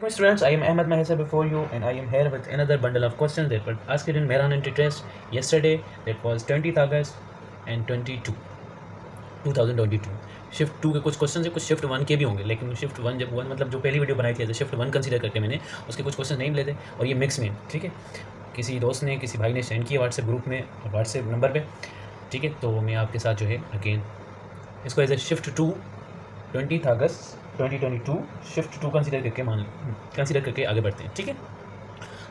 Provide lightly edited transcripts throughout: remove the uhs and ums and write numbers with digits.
My students, I am Ahmed Mahesa before you, and I am here with another bundle of questions that were asked in Mehran entry test yesterday. That was 20th August and 2022 shift 2 के कुछ question है, कुछ shift 1 के भी होंगे, लेकिन shift 1 जब 1 मतलब जो पहली वीडियो बनाई थी शिफ्ट 1 कंसीडर करके मैंने उसके कुछ क्वेश्चन नहीं मिले थे और ये मिक्स में, ठीक है, किसी दोस्त ने किसी भाई ने सेंड किया व्हाट्सएप ग्रुप में व्हाट्सएप नंबर पे, ठीक है। तो मैं आपके साथ जो है अगेन इसको एज ए शिफ्ट 2 20 अगस्त 2022 शिफ्ट 2 कंसीडर करके आगे बढ़ते हैं, ठीक है।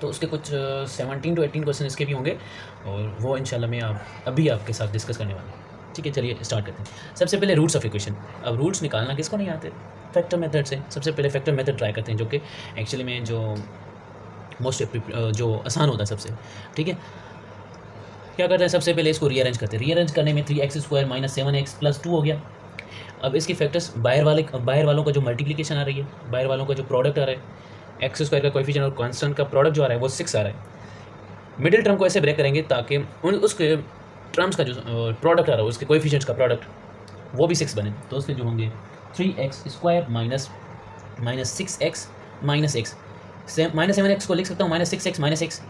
तो उसके कुछ 17 to 18 क्वेश्चन इसके भी होंगे और वो इंशाल्लाह मैं अभी आपके साथ डिस्कस करने वाला हूँ, ठीक है। चलिए स्टार्ट करते हैं। सबसे पहले रूट्स ऑफ इक्वेशन। अब रूट्स निकालना किसको नहीं आते? फैक्टर मेथड से। सबसे पहले फैक्टर मेथड ट्राई करते हैं, जो कि एक्चुअली में जो आसान होता है सबसे, ठीक है। क्या करते हैं? सबसे पहले इसको रीअरेंज करते हैं। रीअरेंज करने में 3x² - 7x + 2 हो गया। अब इसकी फैक्टर्स बाहर वालों का जो मल्टीप्लिकेशन आ रही है, बाहर वालों का जो प्रोडक्ट आ रहा है, x² का कोएफिशिएंट और कांस्टेंट का प्रोडक्ट जो आ रहा है वो 6 आ रहा है। मिडिल टर्म को ऐसे ब्रेक करेंगे ताकि उसके टर्म्स का जो प्रोडक्ट आ रहा है उसके कोएफिशिएंट्स का प्रोडक्ट वो भी 6 बने। तो उसके जो होंगे 3x² - 6x - x, -7x को लिख सकता हूँ -6x - x,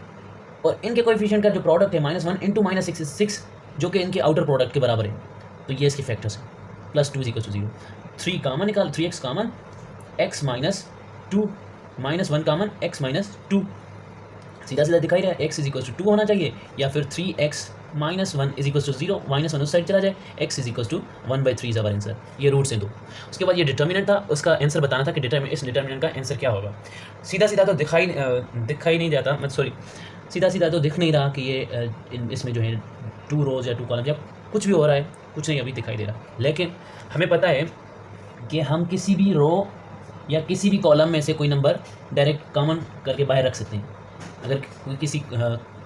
और इनके कोएफिशिएंट का जो प्रोडक्ट है -1 × -6 जो कि इनके आउटर प्रोडक्ट के बराबर है। तो ये इसके फैक्टर्स हैं। +2 = 0। 3 कॉमन निकाल, 3x common, x - 2 -1 common, x - 2। सीधा सीधा दिखाई रहा है, x = 2 होना चाहिए, या फिर 3x - 1 = 0, -1 उस साइड चला जाए, x = 1/3 इज आवर आंसर। ये रूट्स हैं दो। उसके बाद ये डिटर्मिनेंट था, उसका आंसर बताना था कि इस डिटर्मिनेंट का आंसर क्या होगा। सीधा सीधा तो दिखाई नहीं जाता, मतलब सॉरी, सीधा सीधा तो दिख नहीं रहा कि ये इसमें जो है 2 रोज या 2 कॉलम या कुछ भी हो रहा है, कुछ नहीं अभी दिखाई दे रहा। लेकिन हमें पता है कि हम किसी भी रो या किसी भी कॉलम में से कोई नंबर डायरेक्ट कॉमन करके बाहर रख सकते हैं।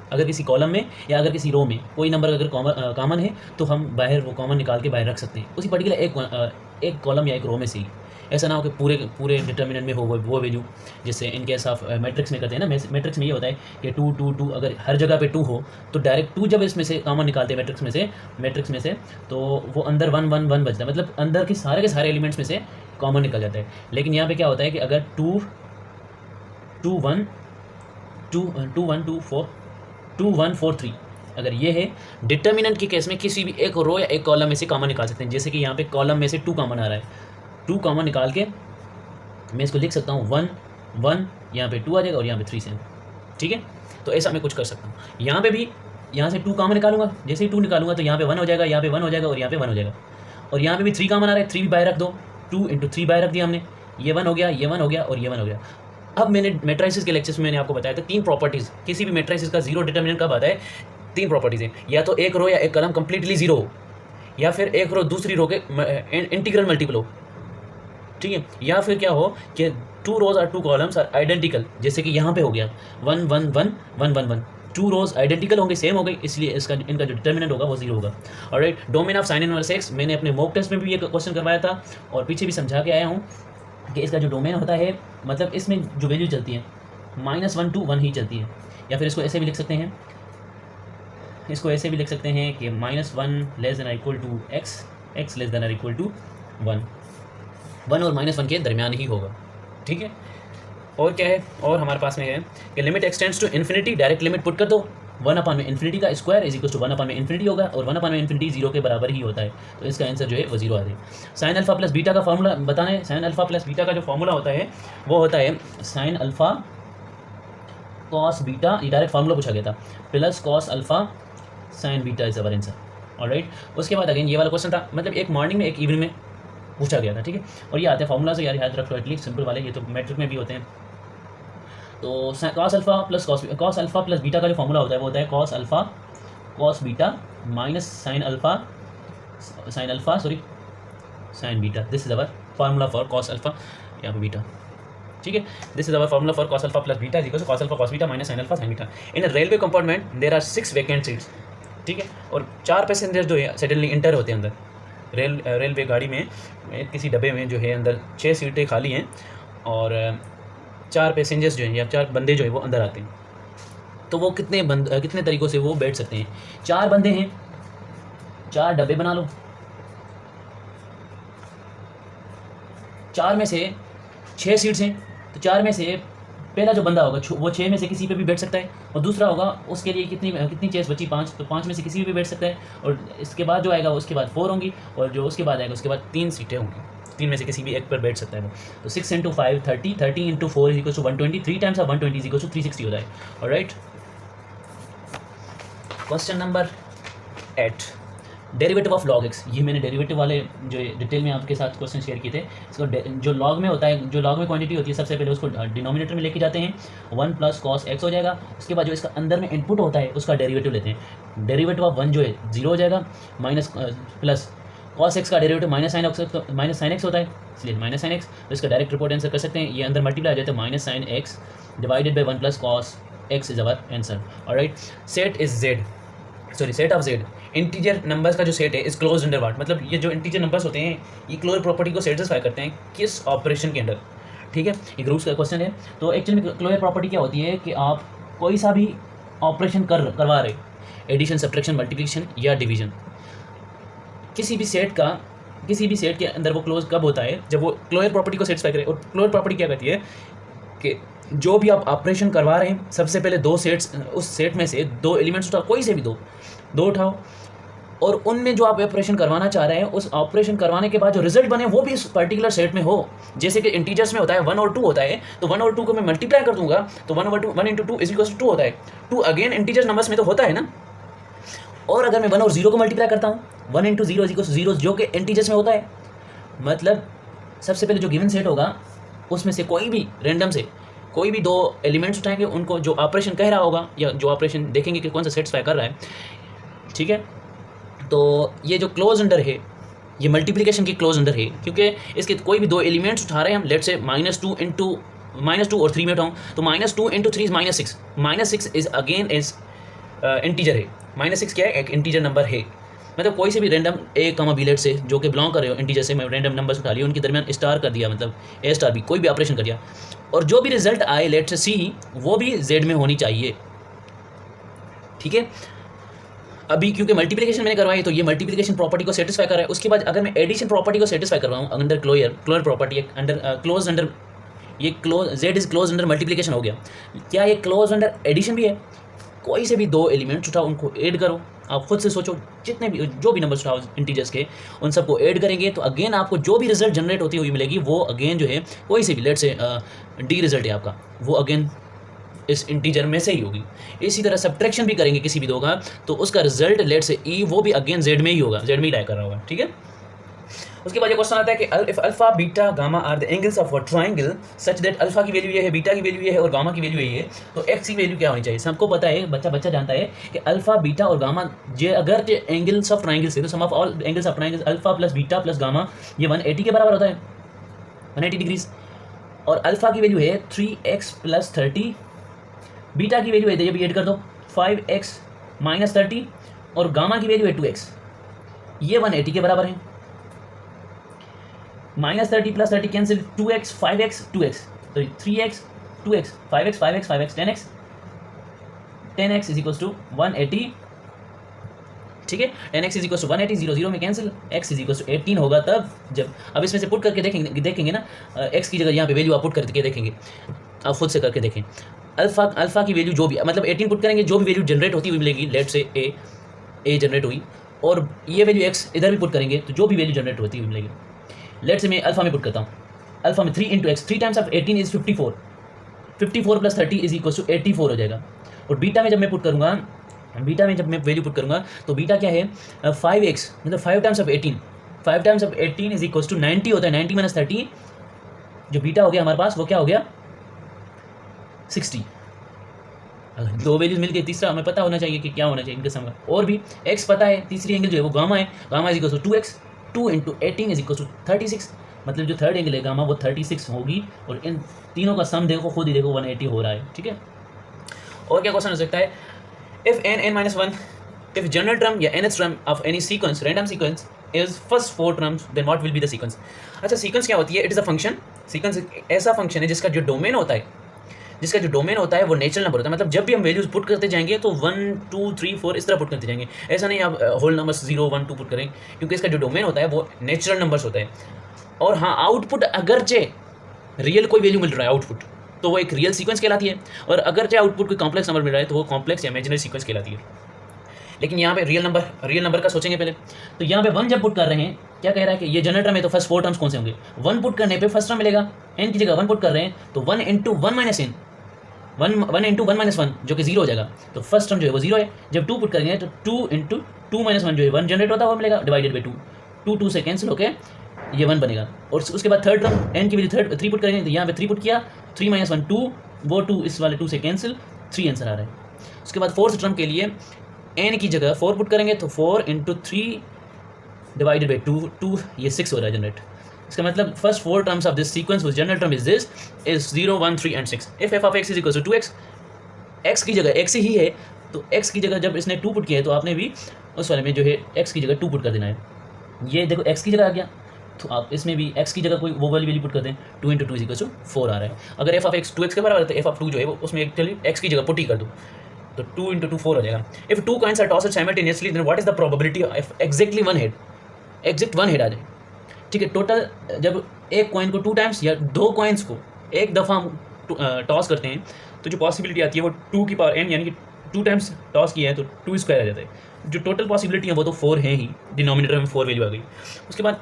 अगर किसी कॉलम में या अगर किसी रो में कोई नंबर अगर कॉमन है तो हम बाहर वो कॉमन निकाल के बाहर रख सकते हैं उसी पर्टिकुलर एक कॉलम या एक रो में से ही। ऐसा ना हो कि पूरे डिटर्मिनेंट में हो वो वैल्यू, जिससे इन केस ऑफ मैट्रिक्स में करते हैं ना, मैट्रिक्स में ये होता है कि 2 2 2 अगर हर जगह पे 2 हो तो डायरेक्ट 2 जब इसमें से कॉमन निकालते हैं मैट्रिक्स में से तो वो अंदर 1 1 1 बचता है, मतलब अंदर के सारे एलिमेंट्स में से कॉमन निकल जाता है। लेकिन यहाँ पे क्या होता है कि अगर 2 2 1 2 1 2 4 2 1 4 3 अगर ये है, डिटर्मिनेंट के केस में किसी भी एक रो या एक कॉलम में से कॉमन निकाल सकते हैं। जैसे कि यहाँ पे कॉलम में से 2 कॉमन आ रहा है, 2 कॉमन निकाल के मैं इसको लिख सकता हूँ 1 1, यहाँ पे 2 आ जाएगा और यहाँ पे 3 से, ठीक है। तो ऐसा मैं कुछ कर सकता हूँ। यहाँ पे भी यहाँ से 2 कॉमन निकालूंगा, जैसे ही 2 निकालूंगा तो यहाँ पे 1 हो जाएगा, यहाँ पे 1 हो जाएगा और यहाँ पे 1 हो जाएगा। और यहाँ पे भी 3 कॉमन आ रहा है, 3 भी बाहर रख दो, 2 × 3 बाहर रख दिया हमने, ये 1 हो गया, ये 1 हो गया और ये 1 हो गया। अब मैंने मैट्रिसेस के लेक्चर्स में मैंने आपको बताया था 3 प्रॉपर्टीज़। किसी भी मैट्रिसेस का जीरो डिटर्मिनेंट कब आता है? 3 प्रॉपर्टीज़ हैं, या तो एक रो या एक कॉलम कंप्लीटली जीरो हो, या फिर एक रो दूसरी रो के इंटीग्रल मल्टीपल हो, ठीक है, या फिर क्या हो कि 2 रोज और 2 कॉलम्स आर आइडेंटिकल, जैसे कि यहाँ पे हो गया 1 1 1 1 1 1, 2 रोज आइडेंटिकल होंगे, सेम हो गई, इसलिए इनका जो डिटर्मिनेंट होगा वो 0 होगा। Alright, domain of sine inverse x मैंने अपने मॉक टेस्ट में भी ये क्वेश्चन करवाया था और पीछे भी समझा के आया हूँ कि इसका जो डोमेन होता है, मतलब इसमें जो वैल्यू चलती है -1 to 1 ही चलती है। या फिर इसको ऐसे भी लिख सकते हैं, कि -1 ≤ x, x ≤ 1, 1 और -1 के दरमियान ही होगा, ठीक है। और क्या है, और हमारे पास में है कि limit extends to infinity, direct limit put कर दो, 1/∞ का स्क्वायर = 1/∞ होगा और 1/∞ 0 के बराबर ही होता है। तो इसका आंसर जो है वो 0 आ जाए। साइन अल्फा प्लस बीटा का फॉर्मूला बताना है। साइन अल्फा प्लस बीटा का जो फॉर्मूला होता है वो होता है साइन अल्फा कॉस बीटा, ये डायरेक्ट फार्मूला पूछा गया था, plus cos alpha sine beta is our answer. Alright, उसके बाद अगेन ये वाला क्वेश्चन था, मतलब एक मॉर्निंग में एक इवनिंग में पूछा गया था, ठीक है। और ये आते हैं फार्मूला से, यार याद रख लो एटलीस्ट, सिंपल वाले, ये तो मैट्रिक में भी होते हैं। तो कॉस अल्फा प्लस बीटा का जो फॉर्मूला होता है वो होता है cos alpha cos beta minus sine beta. This is our formula for cos alpha या बीटा, ठीक है। This is our formula for cos alpha plus beta equals cos alpha cos beta minus sine alpha sine beta. In a railway compartment there are 6 vacant seats, ठीक है, और 4 passenger जो है suddenly inter होते हैं अंदर। रेलवे गाड़ी में किसी डब्बे में जो है अंदर 6 सीटें खाली हैं और 4 पैसेंजर्स जो हैं या 4 बंदे जो है वो अंदर आते हैं। तो वो कितने तरीक़ों से वो बैठ सकते हैं? 4 बंदे हैं, 4 डब्बे बना लो, 4 में से 6 सीट्स हैं तो 4 में से पहला जो बंदा होगा वो 6 में से किसी पे भी बैठ सकता है, और दूसरा होगा उसके लिए कितनी चेस बची 5, तो 5 में से किसी पे भी बैठ सकता है, और इसके बाद जो आएगा उसके बाद 4 होंगी, और जो उसके बाद आएगा उसके बाद 3 सीटें होंगी, 3 में से किसी भी एक पर बैठ सकता है वो। तो 6 × 5 30, 30 × 4 = 120, 3 टाइम्स ऑफ 120 = 360 होता है। Alright, question number 8, derivative of log x। ये मैंने डेरिवेटिव वाले जो डिटेल में आपके साथ क्वेश्चन शेयर किए थे। इसको जो log में होता है, जो log में क्वांटिटी होती है, सबसे पहले उसको डिनोमिनेटर में लेके जाते हैं, 1 + cos x हो जाएगा। उसके बाद जो इसका अंदर में इनपुट होता है उसका डेरिवेटिव लेते हैं। डेरिवेटिव ऑफ 1 जो है 0 हो जाएगा, माइनस प्लस cos x का डेरिवेटिव -sin x होता है, इसलिए -sin x। तो इसका डायरेक्ट रिपोर्ट आंसर कर सकते हैं, ये अंदर मल्टीप्लाई आ जाता है, -sin x divided by 1 + cos x is our answer. Alright, set of z, integer numbers का जो सेट है इज क्लोज अंडर व्हाट, मतलब ये जो इंटीजर नंबर्स होते हैं ये क्लोजर प्रॉपर्टी को सेटिस्फाई करते हैं किस ऑपरेशन के अंडर, ठीक है, ये ग्रुप्स का क्वेश्चन है। तो एक्चुअली में क्लोजर प्रॉपर्टी क्या होती है कि आप कोई सा भी ऑपरेशन करवा रहे, एडिशन, सब्ट्रैक्शन, मल्टीप्लिकेशन या डिवीजन, किसी भी सेट के अंदर वो क्लोज कब होता है, जब वो क्लोजर प्रॉपर्टी को सेटिस्फाई करे। और क्लोजर प्रॉपर्टी क्या कहती है कि जो भी आप ऑपरेशन करवा रहे हैं, सबसे पहले 2 सेट्स, उस सेट में से 2 एलिमेंट्स उठाओ, कोई से भी दो उठाओ, और उनमें जो आप ऑपरेशन करवाना चाह रहे हैं, उस ऑपरेशन करवाने के बाद जो रिजल्ट बने वो भी इस पर्टिकुलर सेट में हो। जैसे कि इंटीजर्स में होता है 1 और 2 होता है, तो 1 और 2 को मैं मल्टीप्लाई कर दूंगा तो 1 × 2 = 2 होता है। 2 अगेन इंटीजर नंबर्स में तो होता है ना। और अगर मैं 1 और 0 को मल्टीप्लाई करता हूँ, 1 × 0 = 0, जो कि इंटीजर्स में होता है, मतलब सबसे पहले जो गिवन सेट होगा उसमें से कोई भी रैंडम से कोई भी 2 एलिमेंट्स उठाएंगे, उनको जो ऑपरेशन कह रहा होगा या जो ऑपरेशन देखेंगे कि कौन सा सेटिस्फाई कर रहा है, ठीक है। तो ये जो क्लोज अंडर है ये मल्टीप्लिकेशन की क्लोज अंडर है, क्योंकि इसके कोई भी 2 एलिमेंट्स उठा रहे हैं हम, लेट से -2 और 3 में उठाऊँ तो -2 × 3 = -6 इज अगेन इज इंटीजर है। -6 क्या है, एक इंटीजर नंबर है। मतलब कोई से भी रैंडम A, B लेट से जो कि बिलोंग कर रहे हो इंटीजर से, मैं रैंडम नंबर्स उठा लिए, उनके दरमियान स्टार कर दिया, मतलब A*B, कोई भी ऑपरेशन कर दिया, और जो भी रिजल्ट आए लेट से C, वो भी Z में होनी चाहिए, ठीक है। अभी क्योंकि मल्टीप्लिकेशन मैंने करवाई तो ये मल्टीप्लिकेशन प्रॉपर्टी को सेटिस्फाई कर रहा है। उसके बाद अगर मैं एडिशन प्रॉपर्टी को सेटिस्फाई करवाऊँ under closure property, under close under, ये close Z is close under multiplication हो गया। क्या ये क्लोज अंडर एडिशन भी है? कोई से भी 2 एलिमेंट्स उठाओ, उनको ऐड करो, आप खुद से सोचो, जितने भी जो भी नंबर्स उठाओ इंटीजर्स के, उन सबको ऐड करेंगे तो अगेन आपको जो भी रिजल्ट जनरेट होती हुई मिलेगी वो अगेन जो है कोई से भी, लेट से D रिजल्ट है आपका, वो अगेन इस इंटीजर में से ही होगी। इसी तरह सब्ट्रैक्शन भी करेंगे किसी भी 2 का, तो उसका रिजल्ट लेट से E, वो भी अगेन Z में ही होगा, Z में ही लाई कर रहा होगा, ठीक है। उसके बाद ये क्वेश्चन आता है कि if alpha, beta, gamma are the angles of a triangle such that alpha की वैल्यू ये है, बीटा की वैल्यू ये है और गामा की वैल्यू ये है, तो एक्स की वैल्यू क्या होनी चाहिए। सबको पता है, बच्चा जानता है कि अल्फा, बीटा और गामा जे अगर एंगल्स ऑफ ट्रायंगल से, तो sum of all angles of triangle alpha plus beta plus gamma ये 180 के बराबर होता है, 180 डिग्रीज। और अल्फा की वैल्यू है 3x + 30, बीटा की वैल्यू है, ये भी ऐड कर दो 5x - 30, और गामा की वैल्यू है 2x, ये 180 के बराबर है। -30 + 30 कैंसिल, 2x 5x 2x, तो 3x 2x 5x 5x 5x 10x = 180, ठीक है। 10x = 180, 0 0 में कैंसिल, x = 18 होगा तब जब, अब इसमें से पुट करके देखेंगे ना, x की जगह यहाँ पे वैल्यू आप पुट करके देखेंगे, आप खुद से करके देखें। अल्फा की वैल्यू जो भी, मतलब 18 पुट करेंगे, जो भी वैल्यू जनरेट होती हुई मिलेगी, लेट से a जनरेट हुई, और ये वैल्यू x इधर भी पुट करेंगे तो जो भी वैल्यू जनरेट होती हुई मिलेगी। लेट से मैं अल्फा में पुट करता हूँ, अल्फा में 3 × x, 3 टाइम्स ऑफ 18 इज 54, 54 + 30 = 84 हो जाएगा। और बीटा में जब मैं पुट करूँगा, बीटा में जब मैं वैल्यू पुट करूँगा तो बीटा क्या है 5x, मतलब 5 टाइम्स ऑफ 18, 5 टाइम्स ऑफ 18 = 90 होता है। 90 - 30 जो बीटा हो गया हमारे पास, वो क्या हो गया 60। अगर 2 वैल्यूज मिल गई, तीसरा हमें पता होना चाहिए कि क्या होना चाहिए इनके सम का। और भी x पता है, तीसरी एंगल जो है वो गामा है, गामा = 2x, 2 × 18 = 36, मतलब जो थर्ड एंगल है गामा वो 36 होगी। और इन तीनों का सम देखो, खुद ही देखो 180 हो रहा है, ठीक है। और क्या क्वेश्चन हो सकता है, if n(n-1), if general term या nth term of any sequence, random sequence is first 4 terms, then what will be the sequence. अच्छा, सीक्वेंस क्या होती है, it is a function. Sequence ऐसा फंक्शन है जिसका जो डोमेन होता है, वो नेचुरल नंबर होता है। मतलब जब भी हम वैल्यूज पुट करते जाएंगे तो 1 2 3 4 इस तरह पुट करते जाएंगे, ऐसा नहीं आप होल नंबर्स 0 1 2 पुट करें, क्योंकि इसका जो डोमेन होता है वो नेचुरल नंबर्स होता है। और हाँ, आउटपुट अगरचे रियल कोई वैल्यू मिल रहा है, आउटपुट तो वो एक रियल सीक्वेंस कहलाती है, और अगर चाहे आउटपुट कोई कॉम्प्लेक्स नंबर मिल रहा है तो वो कॉम्प्लेक्स या इमेजिनरी सीक्वेंस कहलाती है। लेकिन यहाँ पे रियल नंबर का सोचेंगे पहले, तो यहाँ पे 1 जब पुट कर रहे हैं, क्या कह रहा है कि ये जनरेटर में तो फर्स्ट 4 टर्म्स कौन से होंगे, 1 पुट करने पे फर्स्ट टर्म मिलेगा, n की जगह 1 पुट कर रहे हैं तो 1 into 1 minus n, 1 into 1 minus 1 जो कि 0 हो जाएगा, तो फर्स्ट टर्म जो है वो 0 है। जब 2 पुट करेंगे तो 2 इंटू 2 माइनस 1 जो है 1 जनरेट होता है वो मिलेगा, डिवाइडेड बाई 2, 2 से कैंसिल होकर ये 1 बनेगा। और उसके बाद थर्ड टर्म n की वैल्यू 3 पुट करेंगे, तो यहाँ पे 3 पुट किया, 3 माइनस 1 2, वो 2 इस वाले 2 से कैंसिल, 3 आंसर आ रहा है। उसके बाद फोर्थ टर्म के लिए n की जगह 4 पुट करेंगे तो 4 इंटू 3 डिवाइडेड बाई 2, 2 ये 6 हो रहा है जनरेट। इसका मतलब first 4 terms of this sequence which general term is this is 0 1 3 and 6। If F of x is equal to 2x, x की जगह x ही है तो x की जगह जब इसने 2 पुट किया है तो आपने भी उस वाले में जो है x की जगह 2 पुट कर देना है। ये देखो x की जगह आ गया, तो आप इसमें भी x की जगह कोई वो वाली वैल्यू पुट कर दें, 2 इंटू 2 इज इक्वल टू 4 आ रहा है। अगर एफ ऑफ एक्स 2x के बराबर है तो एफ ऑफ 2 जो है वो उसमें एक्चुअली x की जगह पुट ही कर दो, तो 2 इंटू 2 4 हो जाएगा। If 2 coins are tossed simultaneously then what is the probability of exactly one head, exact one head आ जाए। ठीक है, टोटल जब एक कॉइन को 2 टाइम्स या 2 कॉइन्स को एक दफ़ा टॉस करते हैं तो जो पॉसिबिलिटी आती है वो 2 की पावर n, यानी कि 2 टाइम्स टॉस किया है तो 2 स्क्वायर आ जाता है। जो टोटल पॉसिबिलिटी है वो तो 4 है ही, डिनोमिनेटर में 4 वैल्यू आ गई। उसके बाद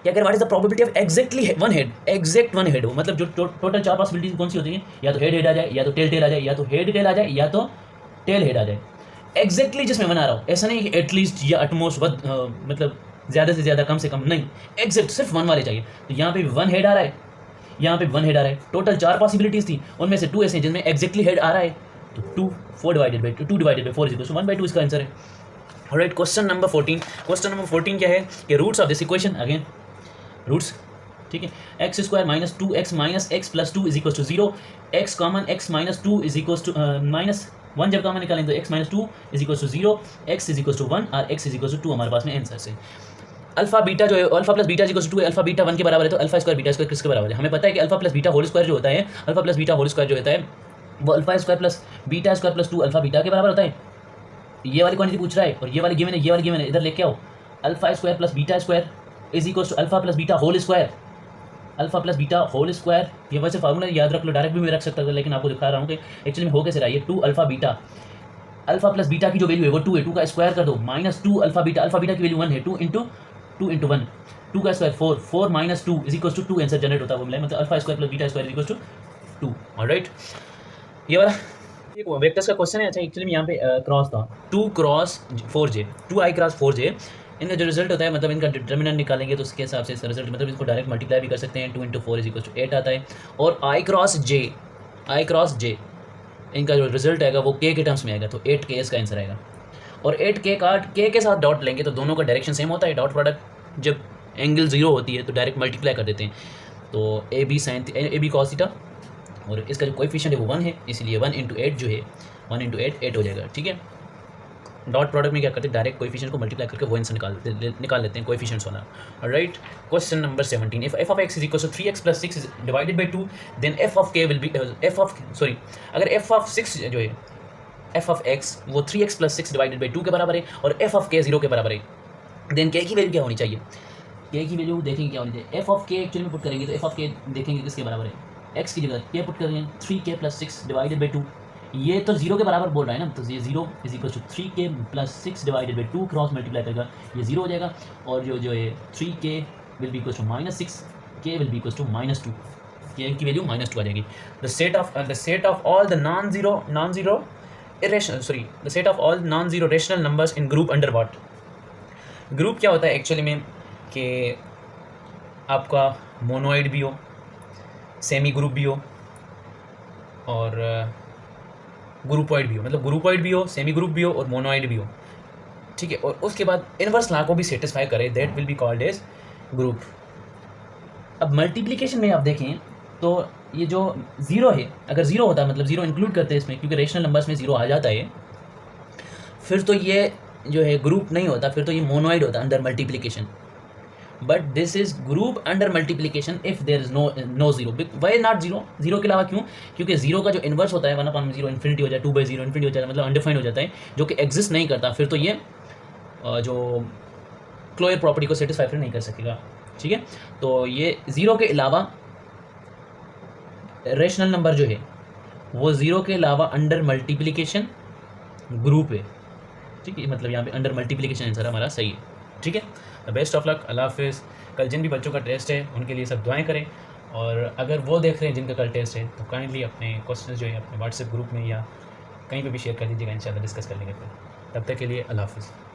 क्या करें, what is the probability of exactly one head, exact one head हो, मतलब जो टोटल 4 पॉसिबिलिटीज कौन सी होती हैं, या तो हेड आ जाए, या तो टेल आ जाए, या तो हेड टेल आ जाए, या तो टेल हेड आ जाए। एग्जैक्टली जिसमें बना रहा हो, ऐसा नहीं कि एटलीस्ट या एटमोस्ट मतलब ज़्यादा से ज़्यादा कम से कम नहीं, एग्जैक्ट सिर्फ 1 वाले चाहिए। तो यहाँ पे 1 हेड आ रहा है, यहाँ पे 1 हेड आ रहा है, टोटल 4 पॉसिबिलिटीज थी, उनमें से 2 ऐसे हैं जिनमें एग्जैक्टली हेड आ रहा है, तो 2 4 divided by 2 divided by 4 is equal to 1/2 इसका आंसर है। Alright, question number 14। Question number 14 क्या है कि roots of this equation, again roots, ठीक है, x square minus 2x minus x plus 2 is equal to 0, x common x minus 2 is equal to minus 1 जब common निकालें तो x minus 2 is equal to 0, x is equal to 1 और x is equal to 2 हमारे पास में answer से। Alpha beta जो है, alpha plus beta is equal to 2 है, अल्फा बीटा 1 के बराबर है, तो अल्फा स्क्वायर बीटा स्क्वायर किसके बराबर है, हमें पता है कि alpha plus beta whole square जो होता है, alpha plus beta whole square जो होता है वो alpha square plus beta square plus 2 alpha beta के बराबर होता है। ये वाली क्वांटिटी पूछ रहा है और ये वाली गिवन है, ये वाली गिवन है, इधर लेके आओ, alpha square plus beta square is equal to alpha plus beta whole square, alpha plus beta whole square, ये वैसे फार्मूला याद रख लो, डायरेक्ट भी मैं रख सकता था, लेकिन आपको दिखा रहा हूँ कि एक्चुअली में हो कैसे रहा है। ये 2 alpha beta, alpha plus beta की जो वैल्यू है वो 2 है, 2 का स्क्वायर कर दो, माइनस 2 अल्फा बीटा की वैल्यू 1 है, 2 इंटू 1, 2 का square 4, 4 minus 2 is equal to 2 answer generate होता है वो मिला, मतलब alpha square plus beta square is equal to 2। Alright, ये वाला एक वेक्टर्स का क्वेश्चन है। अच्छा, एक्चुअली में यहाँ पे क्रॉस था 2 cross 4j, 2i cross 4j, इनका जो रिजल्ट होता है, मतलब इनका डिटर्मिनेंट निकालेंगे तो उसके हिसाब से इसका रिजल्ट, मतलब इसको डायरेक्ट मल्टीप्लाई भी कर सकते हैं, 2 इंटू 4 इज इक्वल टू 8 आता है। और i क्रॉस j इनका जो रिजल्ट आएगा वो k के टर्म्स में आएगा, तो 8k इसका आंसर आएगा। और 8k का k के साथ डॉट लेंगे तो दोनों का डायरेक्शन सेम होता है, डॉट प्रोडक्ट जब एंगल 0 होती है तो डायरेक्ट मल्टीप्लाई कर देते हैं, तो ए बी कॉस थीटा, और इसका जो कोएफिशिएंट है वो 1 है, इसलिए 1 इंटू 8 जो है 1 इंटू 8 हो जाएगा। ठीक है, डॉट प्रोडक्ट में क्या करते हैं, डायरेक्ट कोएफिशिएंट को मल्टीप्लाई करके वो आंसर निकाल लेते हैं कोएफिशिएंट्स वाला। Alright, question number 17, if f of x is equal to 3x plus 6 divided by 2 then f of k will be अगर f of 6 जो है f of x वो 3x प्लस 6 डिवाइडेड बाई 2 के बराबर है और f of k 0 के बराबर है, देन k की वैल्यू क्या होनी चाहिए, k की वैल्यू देखेंगे क्या होनी चाहिए, f of k एक्चुअली में पुट करेंगे तो f of k देखेंगे किसके बराबर है, x की जगह k पुट करेंगे 3k प्लस 6 डिवाइडेड बाई 2, ये तो 0 के बराबर बोल रहा है ना, तो ये 0 is equal to 3k plus 6 divided by 2 cross multiply करेगा ये 0 हो जाएगा, और जो है 3k will be equal to minus 6, k will be equal to minus 2, k की वैल्यू माइनस 2 आ जाएगी। The set of all the non zero rational numbers in group under what, group क्या होता है एक्चुअली में कि आपका मोनोइड भी हो, सेमी ग्रुप भी हो और ग्रुपॉइड भी हो, मतलब ग्रुपॉइड भी हो, सेमी ग्रुप भी हो और मोनोइड भी हो। ठीक है, और उसके बाद इनवर्स लॉ को भी सेटिस्फाई करे, that will be called age group. अब मल्टीप्लिकेशन में आप देखें तो ये जो 0 है, अगर 0 होता है मतलब 0 इंक्लूड करते हैं इसमें, क्योंकि रेशनल नंबर्स में 0 आ जाता है, फिर तो ये जो है ग्रुप नहीं होता, फिर तो ये मोनोइड होता under multiplication. But this is group under multiplication if there is no zero. Why not zero, zero के अलावा क्यों, क्योंकि जीरो का जो इन्वर्स होता है 1/0 इन्फिनिटी हो जाए, 2/0 इन्फिनिटी हो जाए, मतलब अनडिफाइंड हो जाता है, जो कि एग्जिस्ट नहीं करता, फिर तो ये जो क्लोयर प्रॉपर्टी को सेटिस्फाई फिर नहीं कर सकेगा। ठीक है, तो ये जीरो के अलावा रेशनल नंबर जो है वो ज़ीरो के अलावा अंडर मल्टीप्लिकेशन ग्रुप है, ठीक है, मतलब यहाँ पे अंडर मल्टीप्लिकेशन आंसर हमारा सही है, ठीक है। बेस्ट ऑफ लक, अल्लाह हाफिज़। कल जिन भी बच्चों का टेस्ट है उनके लिए सब दुआएं करें, और अगर वो देख रहे हैं जिनका कल टेस्ट है तो काइंडली अपने क्वेश्चन जो है अपने व्हाट्सएप ग्रुप में या कहीं पे भी शेयर कर दीजिएगा, इंशाल्लाह डिस्कस कर लेंगे फिर। तब तक के लिए अल्लाह हाफिज़।